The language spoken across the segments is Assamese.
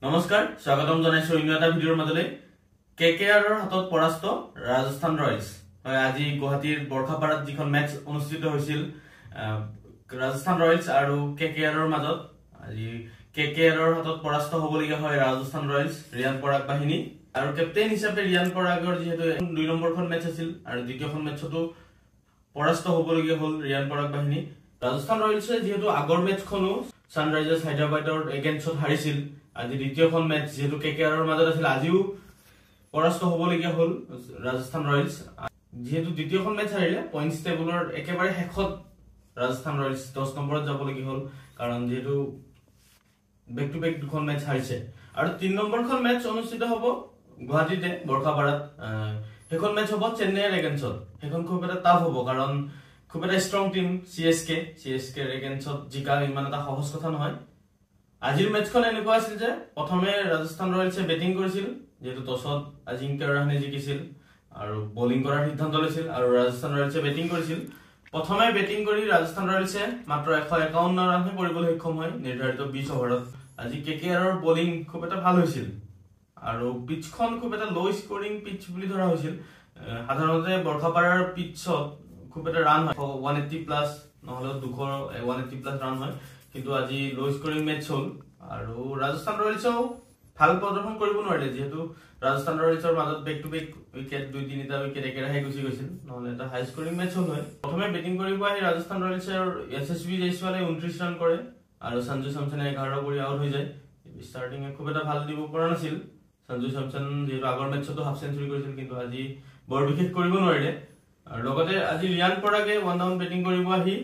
নমস্কাৰ স্বাগতম জনাইছো অন্য এটা ভিডিঅ'ৰ মাজলৈ কেকেআৰৰ হাতত পৰাস্ত ৰাজস্থান ৰয়েলছ আজি গুৱাহাটীৰ বৰখাপাৰাত যিখন মেচ অনুষ্ঠিত হৈছিল ৰাজস্থান ৰয়েলছ আৰু কেকেআৰৰ মাজত আজি কেকেআৰৰ হাতত পৰাস্ত হ'বলগীয়া হয় ৰাজস্থান ৰয়েলছ ৰিয়ান পৰাগ বাহিনী আৰু কেপ্টেইন হিচাপে ৰিয়ান পৰাগৰ যেহেতু 2 নম্বৰখন মেচ আছিল আৰু দ্বিতীয়খন মেচতো পৰাস্ত হ'বলগীয়া হ'ল ৰিয়ান পৰাগ বাহিনী ৰাজস্থান ৰয়েলছে যেহেতু আগৰ মেচখনো সানৰাইজাৰ্ছ হায়দৰাবাদৰ এগেইনষ্টত হাৰিছিল আজি দ্বিতীয়খন মেচ যেহেতু কেকেআৰৰ মাজত আছিল আজিও পৰাস্ত হ'বলগীয়া হ'ল ৰাজস্থান ৰয়েলছ যেহেতু দ্বিতীয়খন মেচ হাৰিলে পইণ্টছ টেবুলৰ একেবাৰে শেষত ৰাজস্থান ৰয়েলছ 10 নম্বৰত যাবলগীয়া হ'ল কাৰণ যেহেতু বেক টু বেক দুখন মেচ হাৰিছে আৰু 3 নম্বৰখন মেচ অনুষ্ঠিত হ'ব গুৱাহাটীতে বৰখাপাৰাত সেইখন মেচ হ'ব চেন্নাইৰ এগেইনষ্টত সেইখন খুব এটা টাফ হ'ব কাৰণ খুব এটা ষ্ট্ৰং টিম সিএসকে এগেইনষ্টত জিকা ইমান এটা সহজ কথা নহয় আজিৰ মেচখন এনেকুৱা আছিল যে প্ৰথমে ৰাজস্থান ৰয়েলছে বেটিং কৰিছিল যেহেতু টছত আজিংক্য ৰাহানে জিকিছিল আৰু বোলিং কৰাৰ সিদ্ধান্ত লৈছিল আৰু ৰাজস্থান ৰয়েলছে বেটিং কৰিছিল প্ৰথমে বেটিং কৰি ৰাজস্থান ৰয়েলছে মাত্ৰ 151 ৰানহে কৰিবলৈ সক্ষম হয় নিৰ্ধাৰিত 20 অভাৰত আজি কেকেআৰৰ বোলিং খুব এটা ভাল হৈছিল আৰু পিচখন খুব এটা লো স্কোৰিং পিচ বুলি ধৰা হৈছিল সাধাৰণতে বৰখাপাৰাৰ পিচত খুব এটা ৰান হয় 180 প্লাস নহলে 180 প্লাস ৰান হয় কিন্তু আজি লো স্কোৰিং মেচ হ'ল আৰু ৰাজস্থান ৰয়েলছও ভাল প্ৰদৰ্শন কৰিব নোৱাৰিলে যেহেতু ৰাজস্থান ৰয়েলছৰ মাজত বেক টু বেক উইকেট 2-3টা উইকেট একেৰাহে গুচি গৈছিল নহলে এটা হাই স্কোৰিং মেচ হ'ল হয় প্ৰথমে বেটিং কৰিব আহি ৰাজস্থান ৰয়েলছৰ এছএছবি জয়সৱালে 29 ৰান কৰে আৰু সঞ্জু চেমছনে 11 কৰি আউট হৈ যায় ষ্টাৰ্টিং খুব এটা ভাল দিব পৰা নাছিল সঞ্জু চেমছন যেহেতু আগৰ মেচতো হাফ সেঞ্চুৰী কৰিছিল কিন্তু আজি বৰ বিশেষ কৰিব নোৱাৰিলে আৰু লগতে আজি ৰিয়ান পৰাগে ওৱান ডাউন বেটিং কৰিব আহি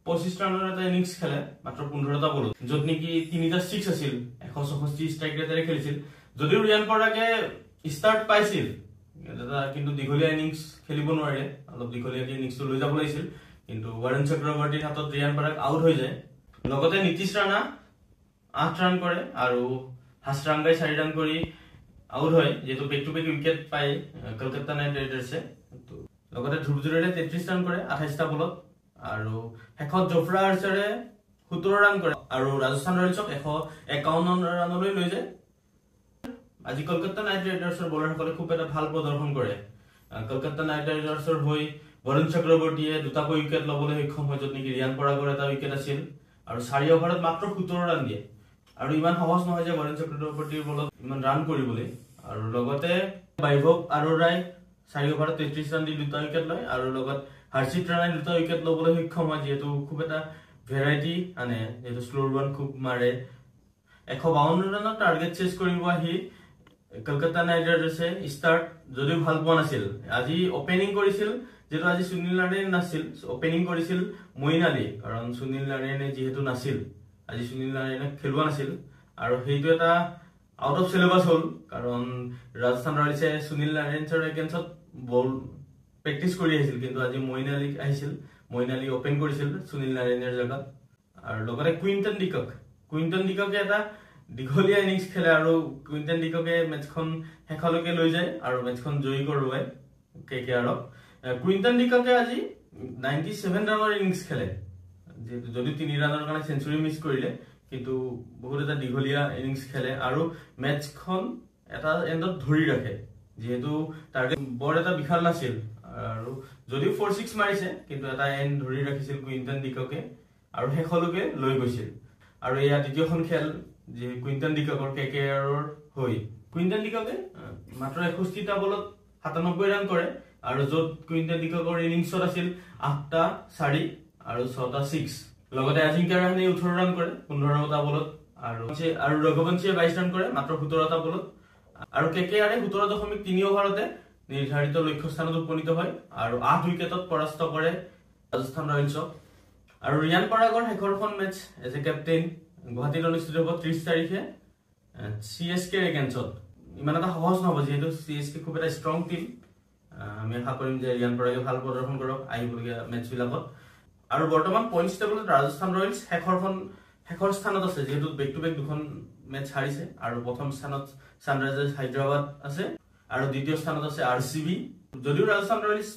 25 ৰানৰ এটা ইনিংস খেলে মাত্ৰ 15টা বলত যত নেকি 3টা 6 আছিল 164 ষ্ট্ৰাইক ৰেটেৰে খেলিছিল যদিও ৰিয়ান পৰাগে ষ্টাৰ্ট পাইছিল কিন্তু দীঘলীয়া ইনিংস খেলিব নোৱাৰিলে অলপ দীঘলীয়া ইনিংসটো লৈ যাব লাগিছিল কিন্তু বৰুণ চক্ৰৱৰ্তীৰ হাতত ৰিয়ান পৰাগ আউট হৈ যায় লগতে নীতিশ ৰাণা 8 ৰান কৰে আৰু হাছৰাংগাই 4 ৰান কৰি আউট হয় যেহেতু বেক টু বেক উইকেট পায় কলকাতা নাইট ৰাইডাৰ্ছে লগতে ধ্ৰুৱজুৰেৰে 33 ৰান কৰে 28টা বলত আৰু শেষত জফৰা আৰ্চাৰে 17 ৰান কৰে আৰু ৰাজস্থান ৰয়েলছক 151 ৰানলৈ লৈ যায় আজি কলকাতা নাইট ৰাইডাৰ্ছৰ বলাৰসকলে খুব এটা ভাল প্ৰদৰ্শন কৰে কলকাতা নাইট ৰাইডাৰ্ছৰ হৈ বৰুণ চক্ৰৱৰ্তীয়ে দুটাকৈ উইকেট ল'বলৈ সক্ষম হয় যত নেকি ৰিয়ান পৰাগৰ এটা উইকেট আছিল আৰু 4 অভাৰত মাত্ৰ 17 ৰান দিয়ে আৰু ইমান সহজ নহয় যে বৰুণ চক্ৰৱৰ্তীৰ বলত ইমান ৰান কৰিবলৈ আৰু লগতে বৈভৱ আৰোৰাই 4 অভাৰত 33 ৰান দি দুটা উইকেট লয় আৰু লগত হৰ্ষিত ৰাণাই দুটা উইকেট ল'বলৈ সক্ষম হয় যেহেতু খুব এটা ভেৰাইটি আনে যেহেতু স্লোৰ ৰান খুব মাৰে 152 ৰানৰ টাৰ্গেট চেজ কৰিব আহি কলকাতা নাইট ৰাইডাৰ্ছে ষ্টাৰ্ট যদিও ভাল পোৱা নাছিল আজি ওপেনিং কৰিছিল যেহেতু আজি সুনীল নাৰায়ণ নাছিল ওপেনিং কৰিছিল মঈন আলী কাৰণ সুনীল নাৰায়ণে যেহেতু নাছিল আজি সুনীল নাৰায়ণক খেলুৱা নাছিল আৰু সেইটো এটা আউট অফ সিলেবাস হ'ল কাৰণ ৰাজস্থান ৰয়েলছে সুনীল নাৰায়ণৰ এগেইনষ্টত বল প্ৰেক্টিস কৰি আহিছিল কিন্তু আজি মঈন আলী আহিছিল মঈন আলী ওপেন কৰিছিল সুনীল নাৰায়ণৰ জায়গাত আৰু লগতে কুইন্টন ডিককে এটা দীঘলীয়া ইনিংস খেলে আৰু কুইন্টন ডিককে মেচখন শেষলৈকে লৈ যায় আৰু মেচখন জয়ী কৰোৱায় কেকেআৰক কুইন্টন ডিককে আজি 97 ৰানৰ ইনিংস খেলে যদি 3 ৰানৰ কাৰণে সেঞ্চুৰী মিছ কৰিলে কিন্তু বহুত এটা দীঘলীয়া ইনিংস খেলে আৰু মেচখন এটা এন্ডত ধৰি ৰাখে যেহেতু টাৰ্গেট বৰ এটা বিশাল নাছিল আৰু যদিও 4-6 মাৰিছে কিন্তু এটা এন্ড ধৰি ৰাখিছিল কুইন্টন ডিককে আৰু শেষলৈকে লৈ গৈছিল আৰু এয়া দ্বিতীয়খন খেল যে কুইন্টন ডিককৰ কেকেআৰৰ হৈ কুইন্টন ডিককে মাত্ৰ 61টা বলত 97 ৰান কৰে আৰু যত কুইন্টন ডিককৰ ইনিংছত আছিল 8টা 4 আৰু 6টা 6 লগতে আজিংক্য ৰাহানে 18 ৰান কৰে 15টা বলত আৰু ৰঘুবংশীয়ে 22 ৰান কৰে মাত্ৰ 17টা বলত আৰু কেকেআৰে 17.3 অভাৰতে নিৰ্ধাৰিত লক্ষ্য স্থানত উপনীত হয় আৰু 8 উইকেটত পৰাস্ত কৰে ৰাজস্থান ৰয়েলছক আৰু ৰিয়ান পৰাগৰ শেষৰখন মেচ এজ এ কেপ্টেইন গুৱাহাটীত অনুষ্ঠিত হ'ব 30 তাৰিখে সিএসকে এগেইনষ্টত ইমান এটা সহজ নহব যেহেতু সিএসকে খুব এটা ষ্ট্ৰং টিম আমি আশা কৰিম যে ৰিয়ান পৰাগে ভাল প্ৰদৰ্শন কৰক আহিবলগীয়া মেচবিলাকত আৰু বৰ্তমান পইণ্টছ টেবুলত ৰাজস্থান ৰয়েলছ শেষৰ স্থানত আছে যেহেতু বেক টু বেক দুখন মেচ হাৰিছে আৰু প্ৰথম স্থানত সানৰাইজাৰ্ছ হায়দৰাবাদ আছে আৰু দ্বিতীয় স্থানত আছে আৰসিবি যদিও ৰাজস্থান ৰয়েলছ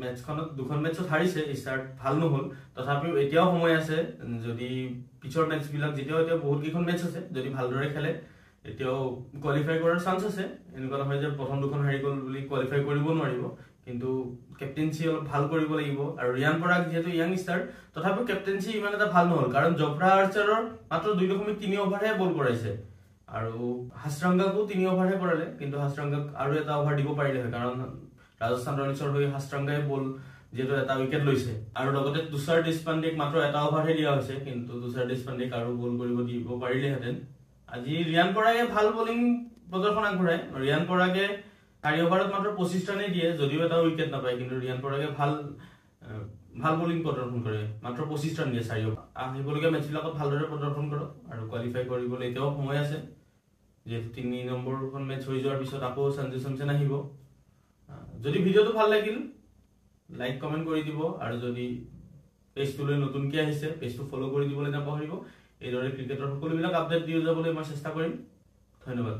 মেচখনত দুখন মেচত হাৰিছে ষ্টাৰ্ট ভাল নহল তথাপিও এতিয়াও সময় আছে যদি পিছৰ মেচবিলাক যেতিয়াও বহুত কেইখন মেচ আছে যদি ভালদৰে খেলে এতিয়াও কোৱালিফাই কৰাৰ চান্স আছে এনেকুৱা নহয় যে প্ৰথম দুখন হাৰি গ'ল বুলি কোৱালিফাই কৰিব নোৱাৰিব কিন্তু কেপ্টেইনচি অলপ ভাল কৰিব লাগিব আৰু ৰিয়ান পৰাগ যেহেতু ইয়াং ষ্টাৰ তথাপিও কেপ্টেইনচি ইমান এটা ভাল নহ'ল কাৰণ জফ্ৰা আৰ্চাৰৰ মাত্ৰ 2.3 অভাৰহে বল কৰাইছে আৰু হাছৰাংগাকো 3 অভাৰহে কৰালে কিন্তু হাছৰাংগাক আৰু এটা অভাৰ দিব পাৰিলে হয় কাৰণ ৰাজস্থান ৰয়েলছৰ হৈ হাছৰাংগাই বল যেহেতু এটা উইকেট লৈছে আৰু লগতে তুষাৰ দেশপাণ্ডেক মাত্ৰ এটা অভাৰহে দিয়া হৈছে কিন্তু তুষাৰ দেশপাণ্ডেক আৰু বল কৰিব দিব পাৰিলেহেঁতেন আজি ৰিয়ান পৰাগে ভাল বলিং প্ৰদৰ্শন আগবঢ়ায় ৰিয়ান পৰাগে 4 অভাৰত মাত্ৰ 25 ৰানে দিয়ে যদিও এটা উইকেট নাপায় কিন্তু ৰিয়ান পৰাগে ভাল বলিং প্ৰদৰ্শন কৰে মাত্ৰ 25 ৰান দিয়ে 4 অভাৰ আহিবলগীয়া মেচবিলাকত ভালদৰে প্ৰদৰ্শন কৰক আৰু কোৱালিফাই কৰিবলৈ এতিয়াও সময় আছে যেহেতু 3 নম্বৰখন মেচ হৈ যোৱাৰ পিছত আকৌ সঞ্জু চেমছন আহিব যদি ভিডিঅ'টো ভাল লাগিল লাইক কমেন্ট কৰি দিব আৰু যদি পেজটোলৈ নতুনকৈ আহিছে পেজটো ফলো কৰি দিবলৈ নাপাহৰিব এইদৰে ক্ৰিকেটৰ সকলোবিলাক আপডেট দি যাবলৈ মই চেষ্টা কৰিম ধন্যবাদ